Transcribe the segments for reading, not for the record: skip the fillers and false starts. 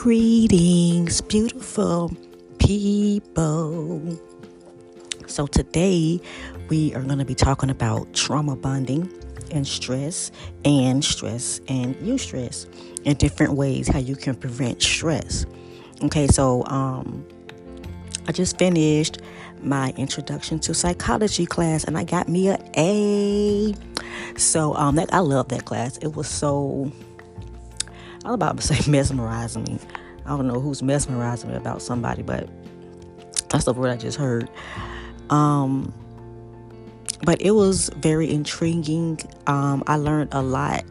Greetings, beautiful people. So today we are going to be talking about trauma bonding and stress and eustress in different ways how you can prevent stress. Okay, so I just finished my introduction to psychology class and I got me an A. So I love that class. It was so, I was about to say mesmerizing me. I don't know who's mesmerizing me about somebody, but that's the word I just heard. But it was very intriguing. I learned a lot.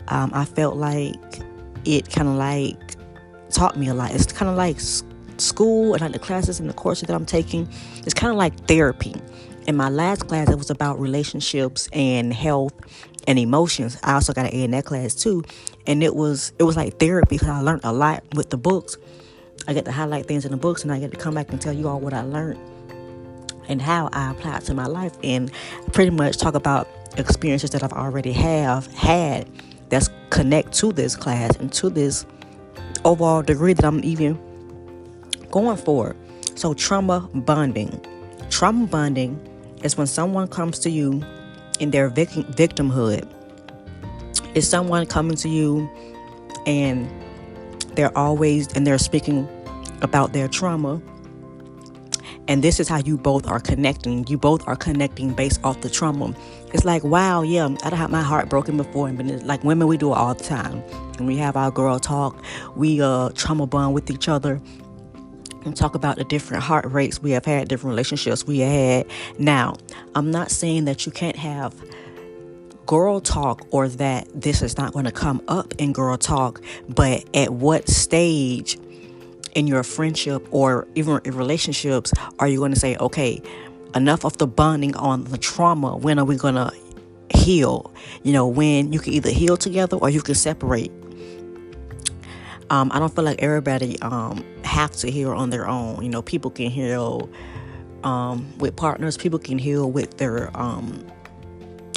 I felt like it kind of like taught me a lot. It's kind of like school and like the classes and the courses that I'm taking. It's kind of like therapy. In my last class, it was about relationships and health and emotions. I also got an A in that class too. And it was like therapy because I learned a lot with the books. I get to highlight things in the books and I get to come back and tell you all what I learned and how I apply it to my life and pretty much talk about experiences that I've already had that's connect to this class and to this overall degree that I'm even going for. So trauma bonding. Trauma bonding is when someone comes to you in their victimhood. It's someone coming to you and they're speaking about their trauma. And this is how you both are connecting. You both are connecting based off the trauma. It's like, wow, yeah, I've had my heart broken before. And it's like women, we do it all the time. When we have our girl talk, we trauma bond with each other and talk about the different heart rates we have had, different relationships we have had. Now, I'm not saying that you can't have girl talk or that this is not going to come up in girl talk, but at what stage in your friendship or even in relationships are you going to say, okay, enough of the bonding on the trauma? When are we going to heal? When you can either heal together or you can separate. I don't feel like everybody have to heal on their own. People can heal with partners. People can heal with their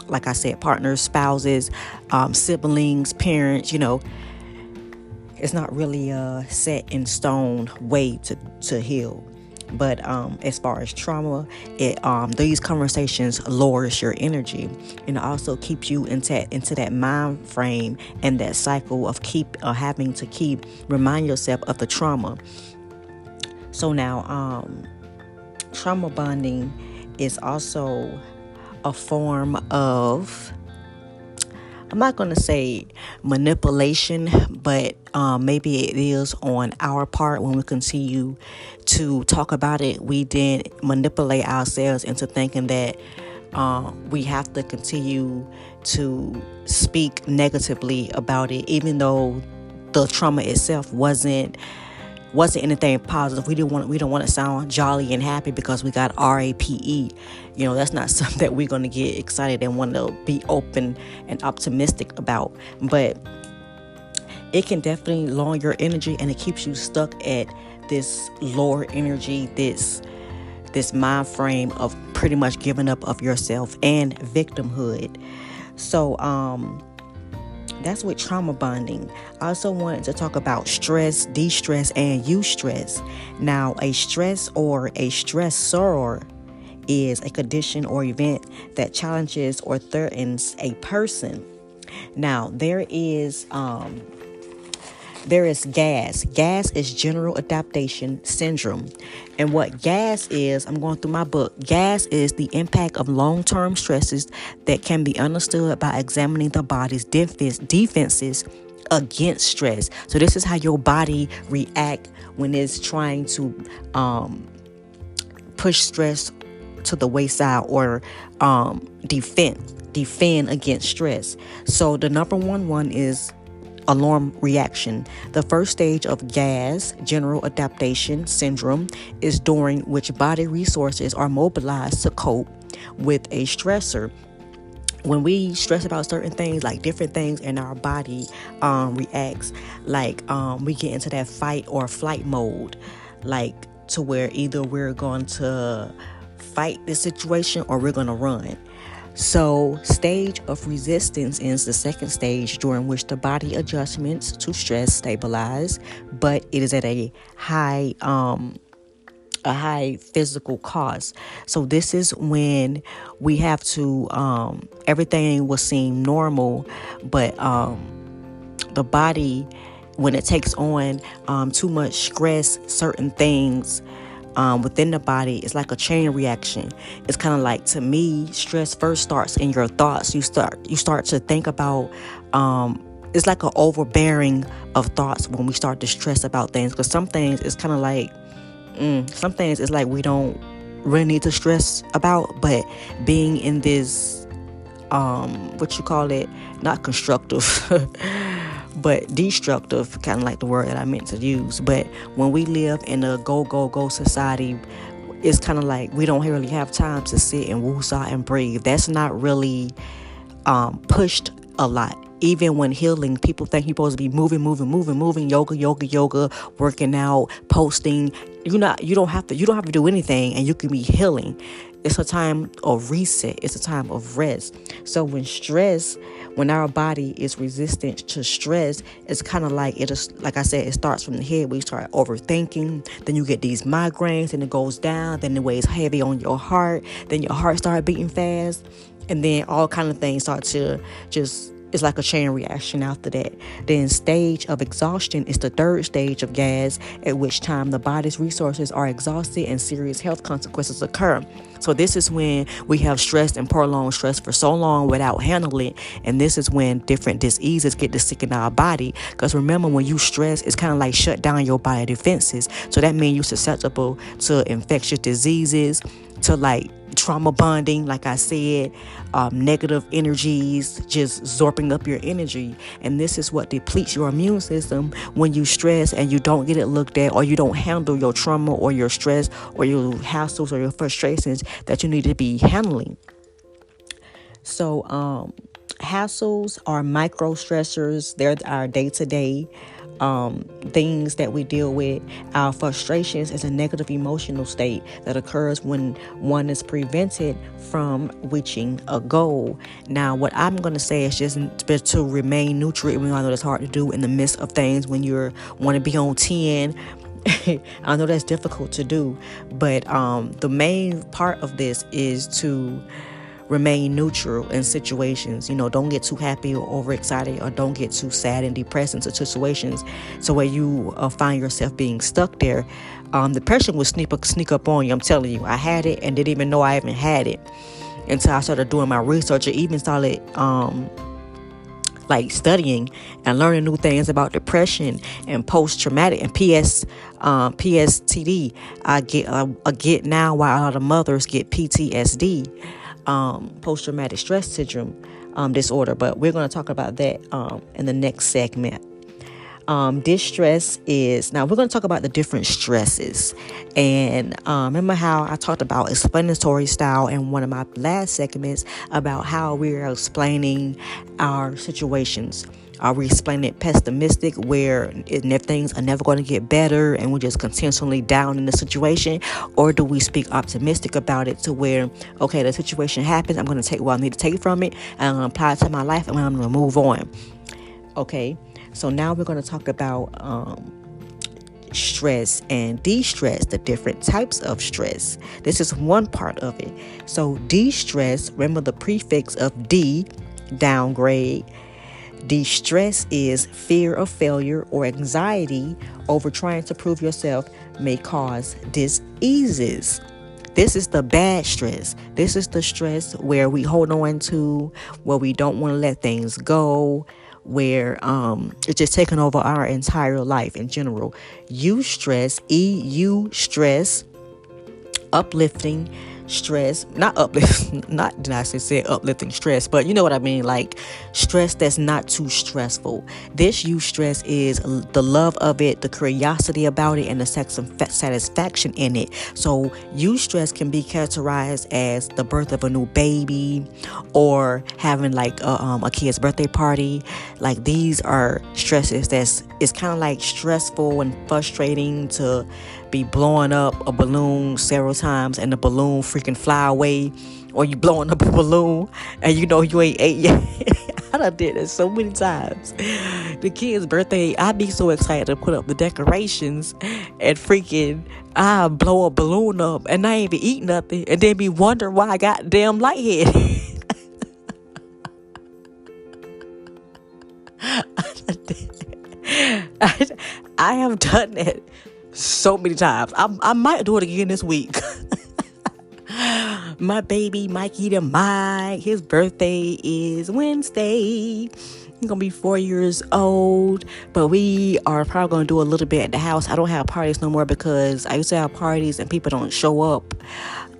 like I said, partners, spouses, siblings, parents. It's not really a set in stone way to heal. But as far as trauma, these conversations lowers your energy and it also keeps you into that mind frame and that cycle of having to remind yourself of the trauma. So now, trauma bonding is also a form of, I'm not going to say manipulation, but maybe it is on our part. When we continue to talk about it, we then manipulate ourselves into thinking that we have to continue to speak negatively about it, even though the trauma itself wasn't anything positive. We don't want to sound jolly and happy because we got RAPE. That's not something that we're going to get excited and want to be open and optimistic about. But it can definitely lower your energy and it keeps you stuck at this lower energy, this mind frame of pretty much giving up of yourself and victimhood. So that's with trauma bonding. I also wanted to talk about stress, de-stress, and eustress. Now, a stress or a stressor is a condition or event that challenges or threatens a person. Now, there is GAS. GAS is General Adaptation Syndrome. And what GAS is, I'm going through my book. GAS is the impact of long-term stresses that can be understood by examining the body's defenses against stress. So this is how your body reacts when it's trying to push stress to the wayside or defend against stress. So the number one is alarm reaction. The first stage of GAS, General Adaptation Syndrome, is during which body resources are mobilized to cope with a stressor. When we stress about certain things, like different things in our body reacts, like we get into that fight or flight mode, like to where either we're going to fight the situation or we're going to run. So, stage of resistance is the second stage during which the body adjustments to stress stabilize, but it is at a high physical cost. So this is when we have to everything will seem normal, but the body, when it takes on too much stress, certain things within the body, it's like a chain reaction. It's kind of like, to me, stress first starts in your thoughts. You start to think about it's like an overbearing of thoughts when we start to stress about things, because some things it's kind of like some things it's like we don't really need to stress about, but being in this what you call it, not constructive but destructive, kind of like the word that I meant to use. But when we live in a go society, it's kind of like we don't really have time to sit and woosah and breathe. That's not really pushed a lot. Even when healing, people think you're supposed to be moving, yoga, working out, posting. You don't have to do anything, and you can be healing. It's a time of reset. It's a time of rest. So when our body is resistant to stress, it's kind of like it is. Like I said, it starts from the head. We start overthinking. Then you get these migraines, and it goes down. Then it weighs heavy on your heart. Then your heart starts beating fast, and then all kind of things start to just. It's like a chain reaction after that. Then stage of exhaustion is the third stage of gas, at which time the body's resources are exhausted and serious health consequences occur. So this is when we have stressed and prolonged stress for so long without handling it. And this is when different diseases get to stick in our body. Because remember, when you stress, it's kind of like shut down your body defenses. So that means you're susceptible to infectious diseases, to like trauma bonding, like I said, negative energies, just zorping up your energy. And this is what depletes your immune system when you stress and you don't get it looked at, or you don't handle your trauma or your stress or your hassles or your frustrations that you need to be handling. So hassles are micro stressors. They're our day-to-day things that we deal with. Our frustrations is a negative emotional state that occurs when one is prevented from reaching a goal. Now, what I'm going to say is just to remain neutral. Even though I know that's hard to do in the midst of things when you want to be on 10. I know that's difficult to do, but the main part of this is to remain neutral in situations. Don't get too happy or overexcited, or don't get too sad and depressed into situations so where you find yourself being stuck there. Depression will sneak up on you. I'm telling you, I had it and didn't even know I even had it until I started doing my research, or even started like studying and learning new things about depression and post-traumatic and PSTD. I get now why a lot of mothers get PTSD, post-traumatic stress syndrome disorder. But we're going to talk about that in the next segment. Distress is, now we're going to talk about the different stresses. And remember how I talked about explanatory style in one of my last segments about how we're explaining our situations. Are we explaining it pessimistic, where things are never going to get better and we're just continually down in the situation? Or do we speak optimistic about it to where, okay, the situation happens, I'm going to take what I need to take from it, and I'm going to apply it to my life, and I'm going to move on. Okay, so now we're going to talk about stress and de-stress, the different types of stress. This is one part of it. So de-stress, remember the prefix of D, downgrade. Distress is fear of failure or anxiety over trying to prove yourself may cause diseases. This is the bad stress. This is the stress where we hold on to, where we don't want to let things go, where it's just taking over our entire life in general. Eustress, E-U-stress, uplifting stress, not did I say uplifting stress, but you know what I mean, like stress that's not too stressful. This eustress is the love of it, the curiosity about it, and the satisfaction in it. So eustress can be characterized as the birth of a new baby, or having like a kid's birthday party. Like these are stresses it's kind of like stressful and frustrating to be blowing up a balloon several times and the balloon freaking fly away, or you blowing up a balloon and you know you ain't ate yet. I done did that so many times. The kid's birthday, I be so excited to put up the decorations and freaking I blow a balloon up and I ain't even eat nothing and then be wondering why I got damn lightheaded. I have done that so many times. I might do it again this week. My baby Mikey the Mike, his birthday is Wednesday. He's gonna be 4 years old, but we are probably gonna do a little bit at the house. I don't have parties no more because I used to have parties and people don't show up.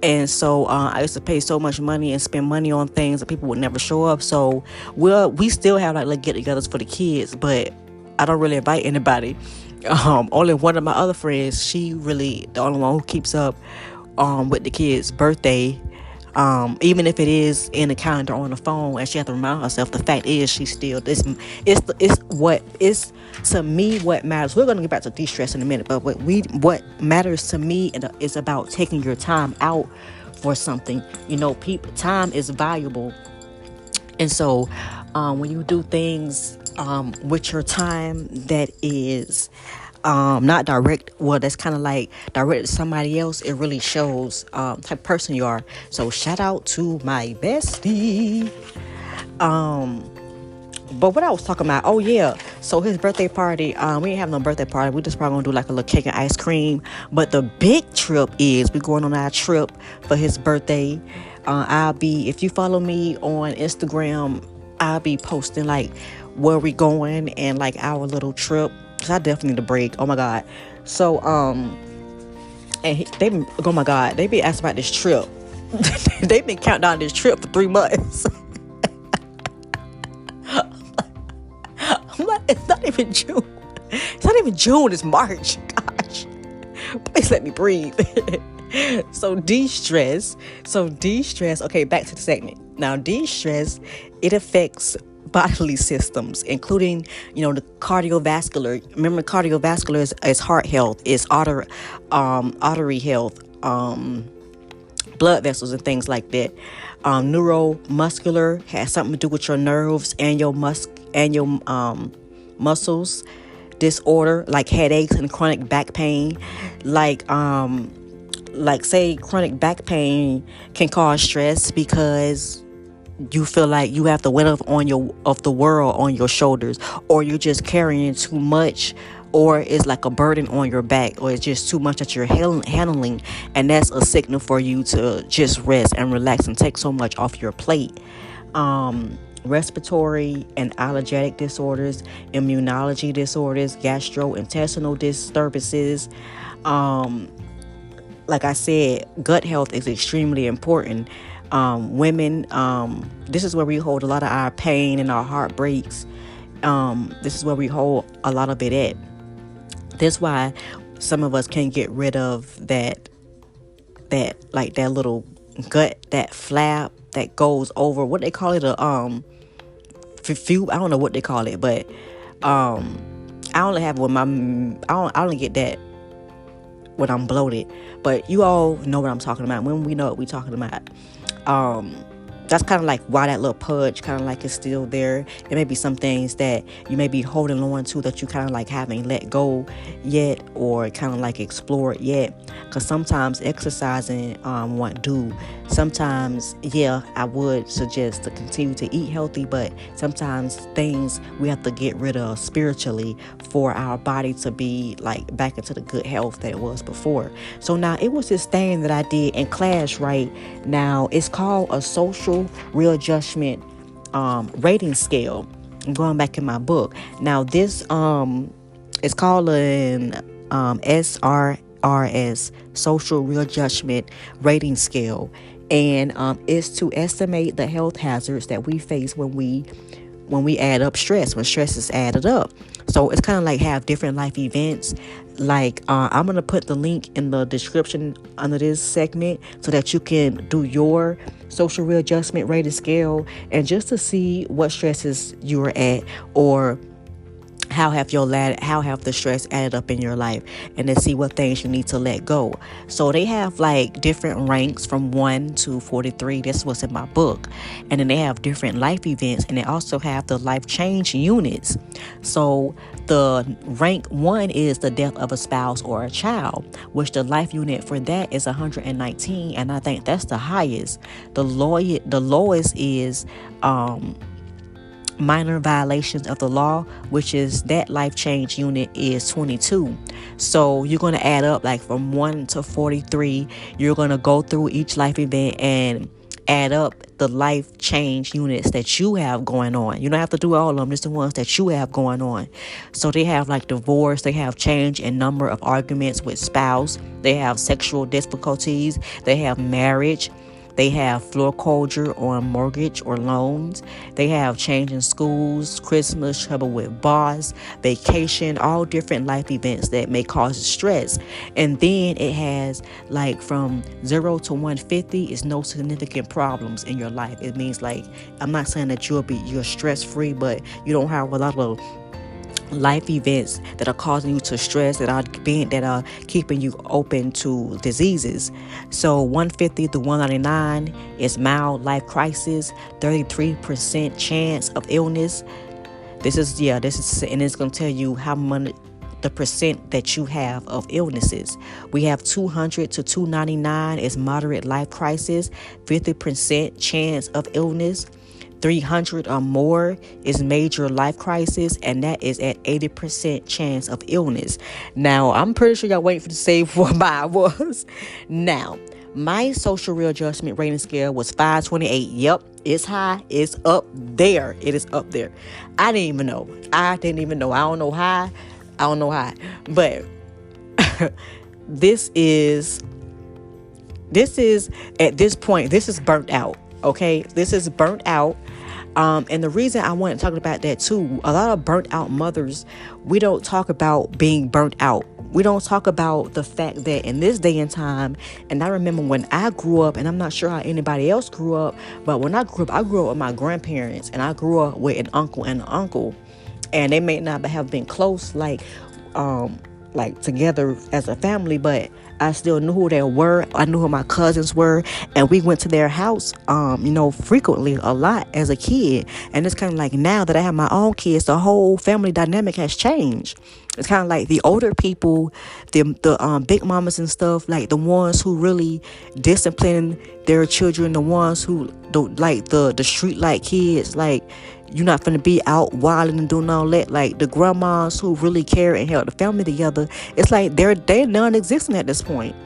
And so I used to pay so much money and spend money on things that people would never show up. So we still have like little get-togethers for the kids, but I don't really invite anybody. Only one of my other friends, she really the only one who keeps up with the kids' birthday. Even if it is in the calendar on the phone, and she has to remind herself. The fact is, she still it's to me what matters. We're gonna get back to de-stress in a minute, but what matters to me is about taking your time out for something. Time is valuable, and so when you do things with your time that is not direct, well, that's kind of like directed to somebody else, it really shows type of person you are. So shout out to my bestie. But what I was talking about, oh yeah, so his birthday party, we ain't have no birthday party, we just probably gonna do like a little cake and ice cream. But the big trip is we going on our trip for his birthday. If you follow me on Instagram, I'll be posting like where we going and like our little trip. Cause I definitely need a break. Oh my God. So oh my God, they be asking about this trip. They've been counting down this trip for 3 months. I'm like, it's not even June. It's not even June, it's March. Gosh. Please let me breathe. So de-stress. Okay, back to the segment. Now, de-stress, it affects bodily systems, including, the cardiovascular. Remember, cardiovascular is heart health, is artery health, blood vessels and things like that. Neuromuscular has something to do with your nerves and your muscles. Disorder like headaches and chronic back pain, like say chronic back pain can cause stress because you feel like you have the weight of the world on your shoulders, or you're just carrying too much, or it's like a burden on your back, or it's just too much that you're handling, and that's a signal for you to just rest and relax and take so much off your plate. Respiratory and allergic disorders, immunology disorders, gastrointestinal disturbances. Like I said, gut health is extremely important. Women, this is where we hold a lot of our pain and our heartbreaks. This is where we hold a lot of it at. That's why some of us can't get rid of that little gut, that flap that goes over, what they call it, I don't know what they call it, but I only have I only get that when I'm bloated. But you all know what I'm talking about. When we know what we're talking about, that's kind of like why that little pudge kind of like is still there. It may be some things that you may be holding on to that you kind of like haven't let go yet, or kind of like explored yet. Because sometimes exercising won't do. Sometimes, yeah, I would suggest to continue to eat healthy, but sometimes things we have to get rid of spiritually for our body to be like back into the good health that it was before. So now it was this thing that I did in class right now. It's called a social readjustment rating scale. I'm going back in my book. Now this it's called an SRS, social readjustment rating scale, and is to estimate the health hazards that we face when we add up stress, when stress is added up. So it's kind of like have different life events. Like I'm going to put the link in the description under this segment so that you can do your social readjustment rating scale, and just to see what stresses you're at, or how have the stress added up in your life, and to see what things you need to let go. So they have like different ranks from 1 to 43. That's what's in my book. And then they have different life events, and they also have the life change units. So the rank 1 is the death of a spouse or a child, which the life unit for that is 119, and I think that's the highest. The lowest is minor violations of the law, which is that life change unit is 22. So you're going to add up like from 1 to 43. You're going to go through each life event and add up the life change units that you have going on. You don't have to do all of them, just the ones that you have going on. So they have like divorce, they have change in number of arguments with spouse, they have sexual difficulties, they have marriage, they have foreclosure on mortgage or loans. They have change in schools, Christmas, trouble with boss, vacation, all different life events that may cause stress. And then it has like from 0 to 150 is no significant problems in your life. It means like, I'm not saying that you're stress free, but you don't have a lot of life events that are causing you to stress, that are keeping you open to diseases. So 150 to 199 is mild life crisis, 33% chance of illness. This is and it's going to tell you how much the percent that you have of illnesses. We have 200 to 299 is moderate life crisis, 50% chance of illness. 300 or more is major life crisis, and that is at 80% chance of illness. Now, I'm pretty sure y'all waiting for to say what mine was. Now, my social readjustment rating scale was 528. Yep, it's high. It's up there. It is up there. I didn't even know. I don't know how. But this is at this point, this is burnt out. Okay, this is burnt out. And the reason I want to talk about that too, a lot of burnt out mothers, we don't talk about being burnt out. We don't talk about the fact that in this day and time, and I remember when I grew up, and I'm not sure how anybody else grew up, but when I grew up with my grandparents, and I grew up with an uncle and an uncle, and they may not have been close, like together as a family, but I still knew who they were. I knew who my cousins were, and we went to their house, frequently, a lot as a kid. And it's kind of like now that I have my own kids, the whole family dynamic has changed. It's kind of like the older people, the big mamas and stuff, like the ones who really discipline their children, the ones who don't like the street like kids, like. You're not going to be out wilding and doing all that. Like the grandmas who really care and held the family together, it's like they're non-existent at this point.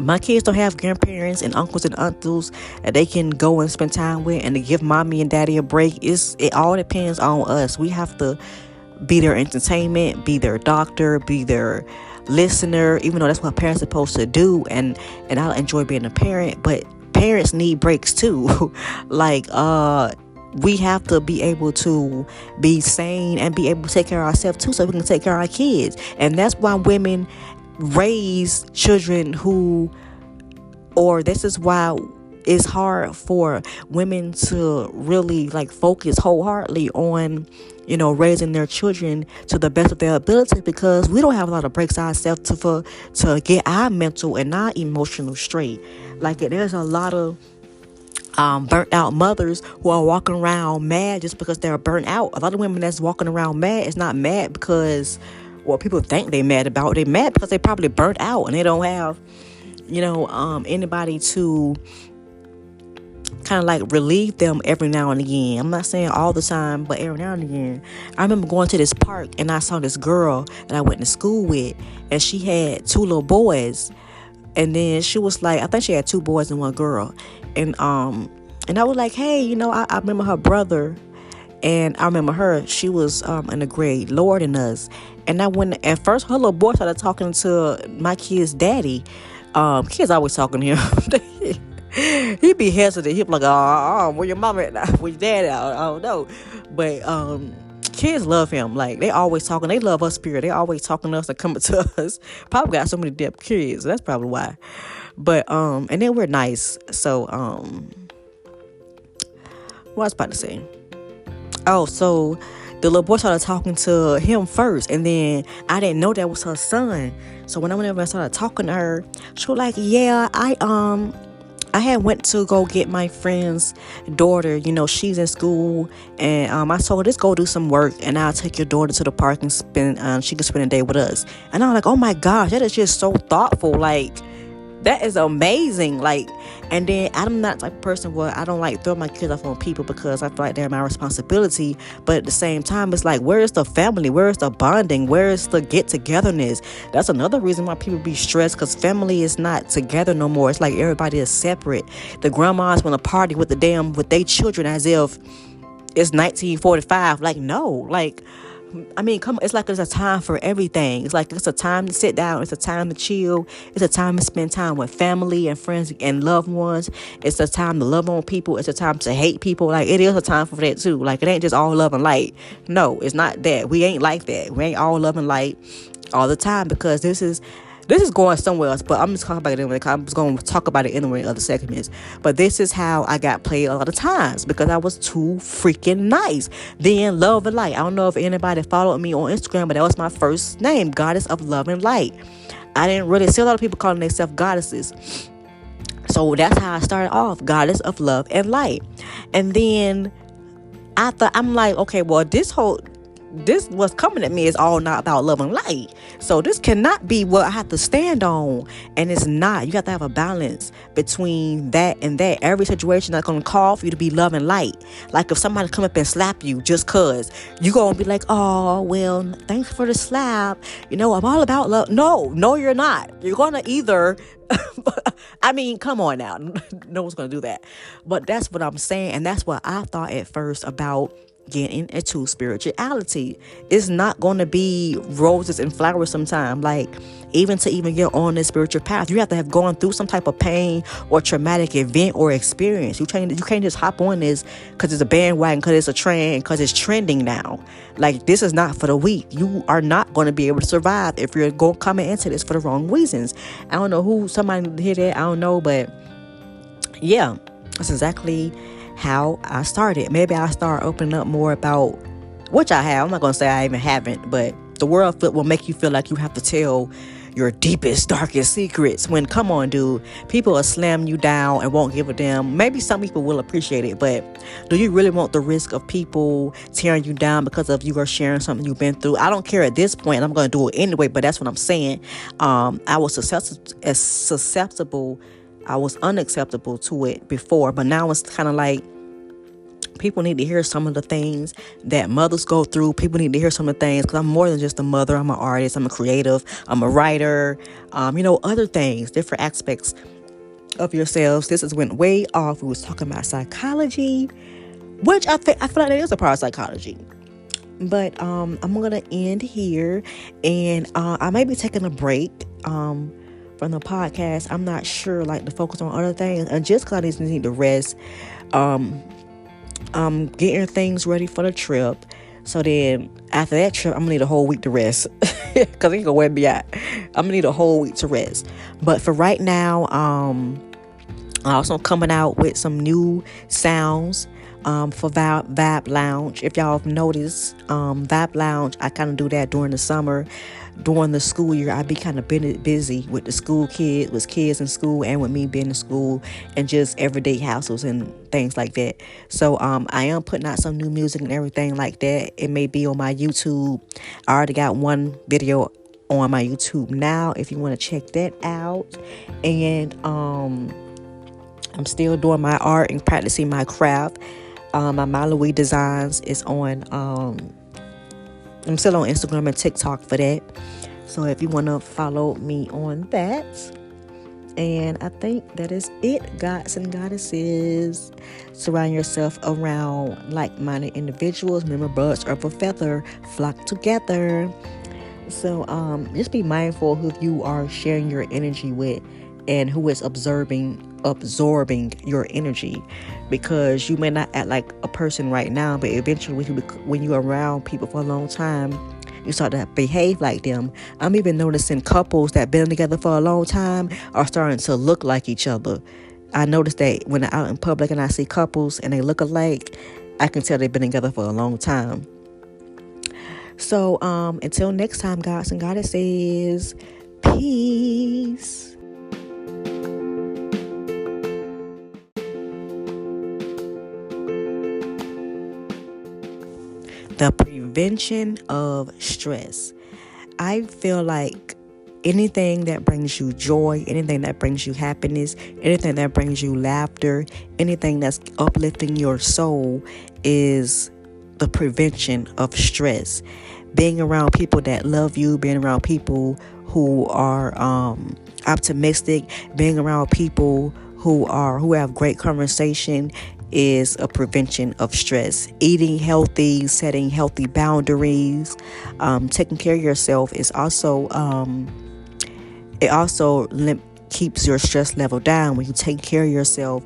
My kids don't have grandparents and uncles and aunts that they can go and spend time with and to give mommy and daddy a break. It all depends on us. We have to be their entertainment, be their doctor, be their listener, even though that's what parents are supposed to do. And I enjoy being a parent, but parents need breaks too. We have to be able to be sane and be able to take care of ourselves too, so we can take care of our kids. And that's why women raise children this is why it's hard for women to really focus wholeheartedly on, raising their children to the best of their ability, because we don't have a lot of breaks ourselves to get our mental and our emotional straight. There's a lot of burnt out mothers who are walking around mad just because they're burnt out. A lot of women that's walking around mad is not mad because people think they're mad about. They're mad because they probably burnt out and they don't have anybody to kind of relieve them every now and again. I'm not saying all the time, but every now and again. I remember going to this park and I saw this girl that I went to school with, and she had 2 little boys. And then she was like, I think she had 2 boys and 1 girl. And I was like, hey, I remember her brother, and I remember her. She was in a grade lower than us. And I went, at first, her little boy started talking to my kid's daddy. Kids always talking to him. He'd be hesitant. He'd be like, where your mama at? Where your dad at? I don't know. But kids love him. They always talking. They love us, period. They always talking to us and coming to us. Probably got so many damn kids. That's probably why. But and then we're nice. So what I was about to say. Oh, so the little boy started talking to him first, and then I didn't know that was her son. So when I went over and started talking to her, she was like, yeah, I had went to go get my friend's daughter. She's in school, and I told her, just go do some work, and I'll take your daughter to the park and she can spend a day with us. And I was like, oh my gosh, that is just so thoughtful. Like, that is amazing. Like, and then I'm not the type of person where I don't like throw my kids off on people because I feel like they're my responsibility. But at the same time, it's like, where is the family? Where is the bonding? Where is the get-togetherness? That's another reason why people be stressed, because family is not together no more. It's like everybody is separate. The grandmas want to party with their children as if it's 1945. Like, no. Like, I mean, come on. It's like there's a time for everything. It's like it's a time to sit down. It's a time to chill. It's a time to spend time with family and friends and loved ones. It's a time to love on people. It's a time to hate people. Like, it is a time for that too. Like, it ain't just all love and light. No, it's not that. We ain't like that. We ain't all love and light all the time, because this is going somewhere else, but I'm just talking about it anyway. I'm just going to talk about it anyway in other segments. But this is how I got played a lot of times, because I was too freaking nice. Then Love and Light. I don't know if anybody followed me on Instagram, but that was my first name, Goddess of Love and Light. I didn't really see a lot of people calling themselves goddesses. So that's how I started off, Goddess of Love and Light. And then I'm like, okay, well, this what's coming at me is all not about love and light. So this cannot be what I have to stand on. And it's not. You have to have a balance between that and that. Every situation that's going to call for you to be love and light. Like, if somebody come up and slap you just cause, you going to be like, oh, well, thanks for the slap. I'm all about love. No, you're not. You're going to either... I mean, come on now. No one's going to do that. But that's what I'm saying. And that's what I thought at first about getting into spirituality. It's not going to be roses and flowers sometimes. Like, even to get on this spiritual path, you have to have gone through some type of pain or traumatic event or experience. You can't just hop on this because it's a bandwagon, because it's a trend, because it's trending now. Like, this is not for the weak. You are not going to be able to survive if you're coming into this for the wrong reasons. I don't know who somebody hear that. I don't know, but yeah, that's exactly how I started. Maybe I'll start opening up more about, which I have. I'm not going to say I even haven't, but the world will make you feel like you have to tell your deepest, darkest secrets, when, come on, dude, people will slam you down and won't give a damn. Maybe some people will appreciate it, but do you really want the risk of people tearing you down because of you are sharing something you've been through? I don't care at this point. I'm going to do it anyway, but that's what I'm saying. I was susceptible. I was unacceptable to it before, but now it's kind of like, people need to hear some of the things that mothers go through. People need to hear some of the things, because I'm more than just a mother. I'm an artist. I'm a creative. I'm a writer. Other things, different aspects of yourselves. This went way off. We was talking about psychology, which I feel like that is a part of psychology. But I'm gonna end here, and I may be taking a break from the podcast. I'm not sure, like, to focus on other things, and just because I just need to rest. Getting things ready for the trip. So then after that trip, I'm gonna need a whole week to rest, because ain't gonna wear me out. I'm gonna need a whole week to rest. But for right now, I'm also coming out with some new sounds for Vibe Lounge. If y'all have noticed, Vibe Lounge, I kind of do that during the summer. During the school year, I be kind of busy with the school kids, with kids in school, and with me being in school, and just everyday households and things like that. So I am putting out some new music and everything like that. It may be on my YouTube. I already got one video on my YouTube now, if you want to check that out. And I'm still doing my art and practicing my craft. My Malawi Designs is on I'm still on Instagram and TikTok for that. So if you want to follow me on that. And I think that is it, gods and goddesses. Surround yourself around like-minded individuals. Remember, birds of a feather flock together. So just be mindful who you are sharing your energy with, and who is absorbing your energy, because you may not act like a person right now, but eventually when you're around people for a long time, you start to behave like them. I'm even noticing couples that been together for a long time are starting to look like each other. I noticed that when I'm out in public and I see couples and they look alike, I can tell they've been together for a long time. So until next time, gods and goddesses, peace. The prevention of stress. I feel like anything that brings you joy, anything that brings you happiness, anything that brings you laughter, anything that's uplifting your soul is the prevention of stress. Being around people that love you, being around people who are optimistic, being around people who have great conversation is a prevention of stress. Eating healthy, setting healthy boundaries, taking care of yourself is also keeps your stress level down. When you take care of yourself,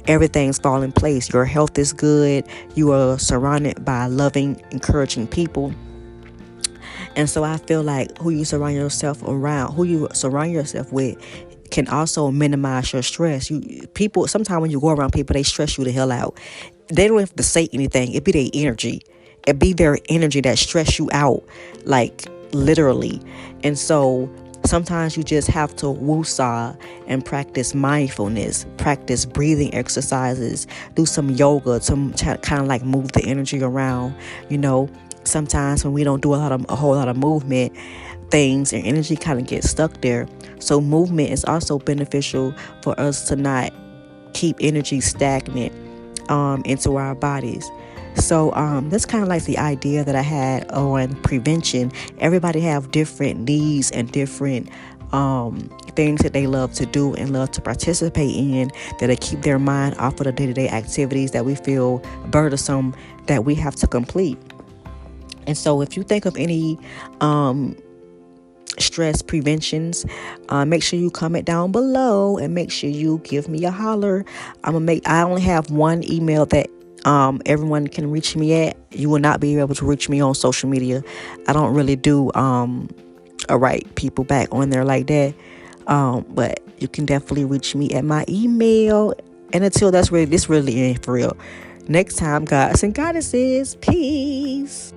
everything's fall in place. Your health is good. You are surrounded by loving, encouraging people. And so I feel like who you surround yourself with can also minimize your stress. People sometimes when you go around people, they stress you the hell out. They don't have to say anything. It be their energy. It be their energy that stress you out, like literally. And so sometimes you just have to woosah and practice mindfulness, practice breathing exercises, do some yoga to kind of like move the energy around. Sometimes when we don't do a whole lot of movement, things and energy kind of get stuck there. So movement is also beneficial for us to not keep energy stagnant into our bodies. So that's kind of like the idea that I had on prevention. Everybody have different needs and different things that they love to do and love to participate in that'll keep their mind off of the day-to-day activities that we feel burdensome that we have to complete. And so if you think of any stress preventions, make sure you comment down below and make sure you give me a holler. I only have one email that everyone can reach me at. You will not be able to reach me on social media. I don't really do write people back on there like that. But you can definitely reach me at my email. And until this really ain't for real. Next time, gods and goddesses, peace.